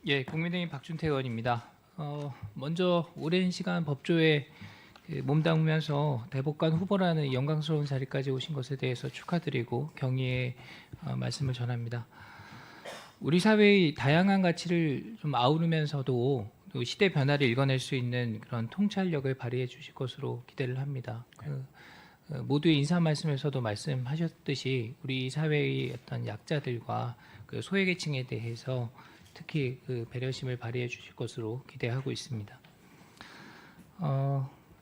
예, 국민의힘 박준태 의원입니다. 먼저 오랜 시간 법조에 몸담으면서 대법관 후보라는 영광스러운 자리까지 오신 것에 대해서 축하드리고 경의의 말씀을 전합니다. 우리 사회의 다양한 가치를 좀 아우르면서도 또 시대 변화를 읽어낼 수 있는 그런 통찰력을 발휘해 주실 것으로 기대를 합니다. 모두의 인사 말씀에서도 말씀하셨듯이 우리 사회의 어떤 약자들과 그 소외계층에 대해서 특히 그 배려심을 발휘해 주실 것으로 기대하고 있습니다.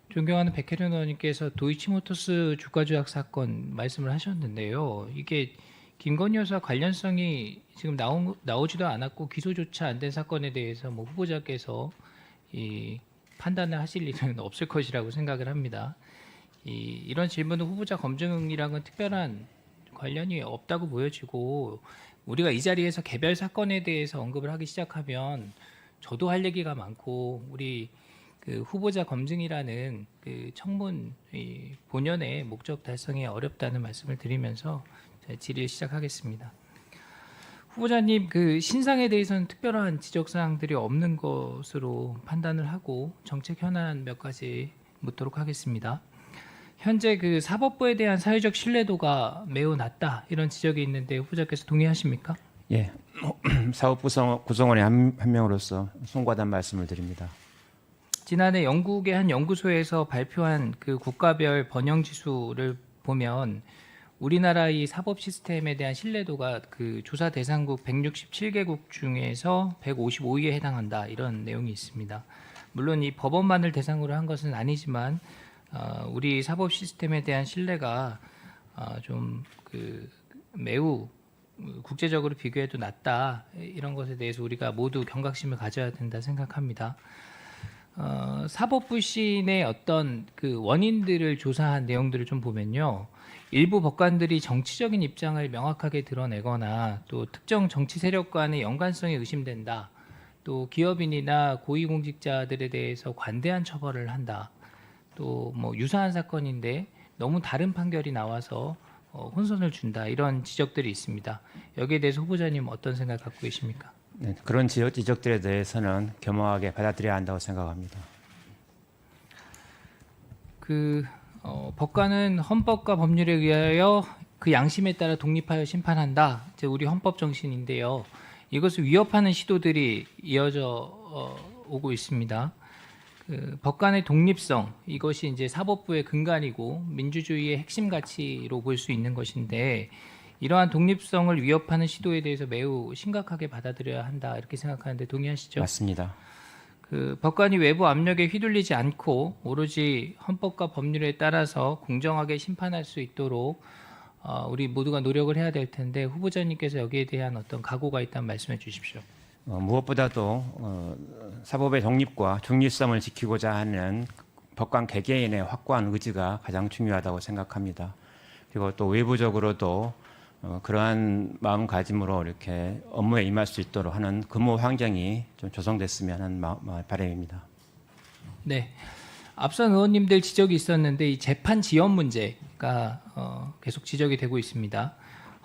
존경하는 백혜련 의원님께서 도이치모터스 주가 조작 사건 말씀을 하셨는데요. 이게 김건희 여사 관련성이 지금 나오지도 않았고 기소조차 안 된 사건에 대해서 뭐 후보자께서 이 판단을 하실 일은 없을 것이라고 생각을 합니다. 이런 질문은 후보자 검증이랑은 특별한 관련이 없다고 보여지고 우리가 이 자리에서 개별 사건에 대해서 언급을 하기 시작하면 저도 할 얘기가 많고 우리 그 후보자 검증이라는 그 청문 본연의 목적 달성이 어렵다는 말씀을 드리면서 질의를 시작하겠습니다. 후보자님 그 신상에 대해서는 특별한 지적 사항들이 없는 것으로 판단을 하고 정책 현안 몇 가지 묻도록 하겠습니다. 현재 그 사법부에 대한 사회적 신뢰도가 매우 낮다 이런 지적이 있는데 후보자께서 동의하십니까? 예, 사법부 구성원의 한 명으로서 송구하다는 말씀을 드립니다. 지난해 영국의 한 연구소에서 발표한 그 국가별 번영 지수를 보면 우리나라의 사법 시스템에 대한 신뢰도가 그 조사 대상국 167개국 중에서 155위에 해당한다 이런 내용이 있습니다. 물론 이 법원만을 대상으로 한 것은 아니지만 우리 사법 시스템에 대한 신뢰가 좀 그 매우 국제적으로 비교해도 낮다 이런 것에 대해서 우리가 모두 경각심을 가져야 된다 생각합니다. 사법부 시인의 어떤 그 원인들을 조사한 내용들을 좀 보면요, 일부 법관들이 정치적인 입장을 명확하게 드러내거나 또 특정 정치 세력과의 연관성이 의심된다, 또 기업인이나 고위공직자들에 대해서 관대한 처벌을 한다. 또 뭐 유사한 사건인데 너무 다른 판결이 나와서 혼선을 준다 이런 지적들이 있습니다. 여기에 대해서 후보자님 어떤 생각 갖고 계십니까? 네, 그런 지적들에 대해서는 겸허하게 받아들여야 한다고 생각합니다. 법관은 헌법과 법률에 의하여 그 양심에 따라 독립하여 심판한다. 이제 우리 헌법 정신인데요. 이것을 위협하는 시도들이 이어져 오고 있습니다. 법관의 독립성 이것이 이제 사법부의 근간이고 민주주의의 핵심 가치로 볼 수 있는 것인데 이러한 독립성을 위협하는 시도에 대해서 매우 심각하게 받아들여야 한다 이렇게 생각하는데 동의하시죠? 맞습니다. 법관이 외부 압력에 휘둘리지 않고 오로지 헌법과 법률에 따라서 공정하게 심판할 수 있도록 우리 모두가 노력을 해야 될 텐데 후보자님께서 여기에 대한 어떤 각오가 있다면 말씀해 주십시오. 무엇보다도 사법의 독립과 중립성을 지키고자 하는 법관 개개인의 확고한 의지가 가장 중요하다고 생각합니다. 그리고 또 외부적으로도 그러한 마음가짐으로 이렇게 업무에 임할 수 있도록 하는 근무 환경이 좀 조성됐으면 하는 바람입니다. 네, 앞선 의원님들 지적이 있었는데 이 재판 지연 문제가 계속 지적이 되고 있습니다.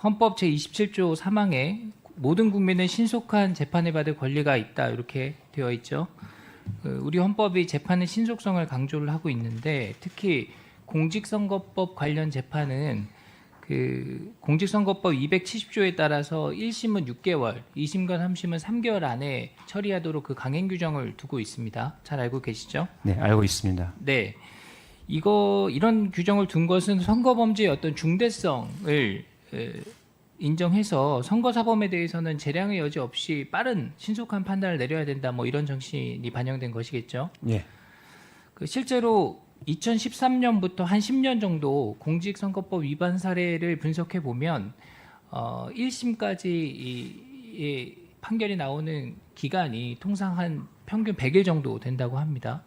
헌법 제27조 3항에 모든 국민은 신속한 재판을 받을 권리가 있다 이렇게 되어 있죠. 우리 헌법이 재판의 신속성을 강조를 하고 있는데 특히 공직선거법 관련 재판은 그 공직선거법 270조에 따라서 1심은 6개월, 2심과 3심은 3개월 안에 처리하도록 그 강행 규정을 두고 있습니다. 잘 알고 계시죠? 네, 알고 있습니다. 네, 이런 규정을 둔 것은 선거범죄의 어떤 중대성을 인정해서 선거사범에 대해서는 재량의 여지 없이 빠른 신속한 판단을 내려야 된다. 뭐 이런 정신이 반영된 것이겠죠. 예. 실제로 2013년부터 한 10년 정도 공직선거법 위반 사례를 분석해 보면 1심까지 이 판결이 나오는 기간이 통상 한 평균 100일 정도 된다고 합니다.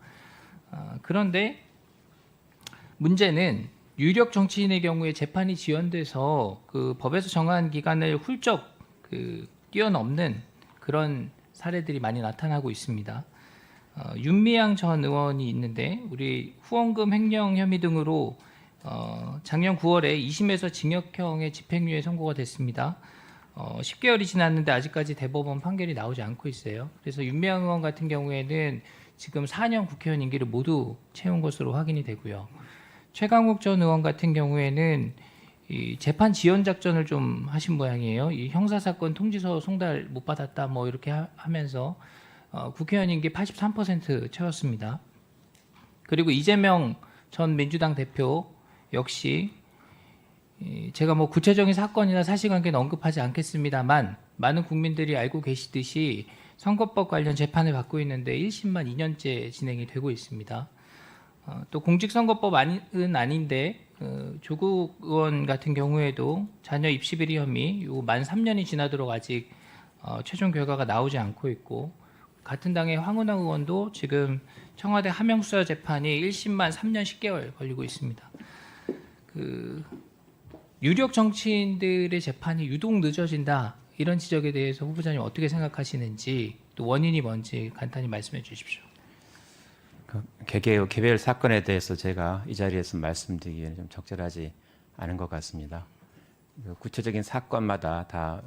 그런데 문제는 유력 정치인의 경우에 재판이 지연돼서 그 법에서 정한 기간을 훌쩍 뛰어넘는 그런 사례들이 많이 나타나고 있습니다. 윤미향 전 의원이 있는데 우리 후원금 횡령 혐의 등으로 작년 9월에 2심에서 징역형의 집행유예 선고가 됐습니다. 10개월이 지났는데 아직까지 대법원 판결이 나오지 않고 있어요. 그래서 윤미향 의원 같은 경우에는 지금 4년 국회의원 임기를 모두 채운 것으로 확인이 되고요. 최강욱 전 의원 같은 경우에는 이 재판 지연 작전을 좀 하신 모양이에요. 이 형사사건 통지서 송달 못 받았다 뭐 이렇게 하면서 국회의원 임기 83% 채웠습니다. 그리고 이재명 전 민주당 대표 역시 제가 뭐 구체적인 사건이나 사실관계는 언급하지 않겠습니다만 많은 국민들이 알고 계시듯이 선거법 관련 재판을 받고 있는데 1심만 2년째 진행이 되고 있습니다. 또 공직선거법은 아닌데 조국 의원 같은 경우에도 자녀 입시 비리 혐의 요 만 3년이 지나도록 아직 최종 결과가 나오지 않고 있고 같은 당의 황운하 의원도 지금 청와대 하명수사 재판이 1심만 3년 10개월 걸리고 있습니다. 유력 정치인들의 재판이 유독 늦어진다 이런 지적에 대해서 후보자님 어떻게 생각하시는지 또 원인이 뭔지 간단히 말씀해 주십시오. 개별 사건에 대해서 제가 이 자리에서 말씀드리기에는 좀 적절하지 않은 것 같습니다. 구체적인 사건마다 다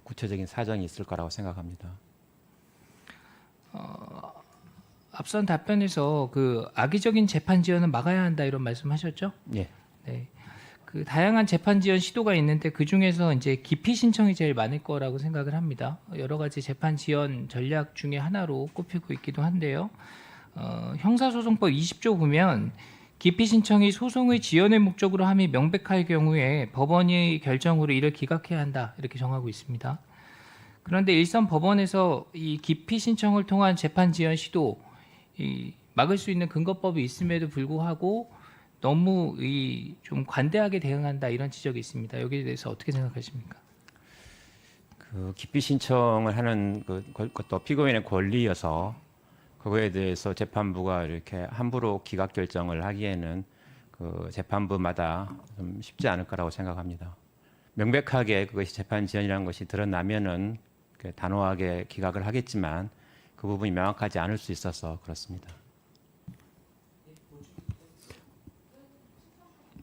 구체적인 사정이 있을 거라고 생각합니다. 앞선 답변에서 악의적인 재판 지연은 막아야 한다 이런 말씀하셨죠? 예. 네. 다양한 재판 지연 시도가 있는데 그 중에서 이제 기피 신청이 제일 많을 거라고 생각을 합니다. 여러 가지 재판 지연 전략 중에 하나로 꼽히고 있기도 한데요. 형사소송법 20조 보면 기피 신청이 소송의 지연의 목적으로 함이 명백할 경우에 법원의 결정으로 이를 기각해야 한다 이렇게 정하고 있습니다. 그런데 일선 법원에서 이 기피 신청을 통한 재판 지연 시도 막을 수 있는 근거법이 있음에도 불구하고 너무 좀 관대하게 대응한다 이런 지적이 있습니다. 여기에 대해서 어떻게 생각하십니까? 기피 신청을 하는 것도 피고인의 권리여서 그거에 대해서 재판부가 이렇게 함부로 기각 결정을 하기에는 재판부마다 좀 쉽지 않을 거라고 생각합니다. 명백하게 그것이 재판 지연이라는 것이 드러나면은 단호하게 기각을 하겠지만 그 부분이 명확하지 않을 수 있어서 그렇습니다.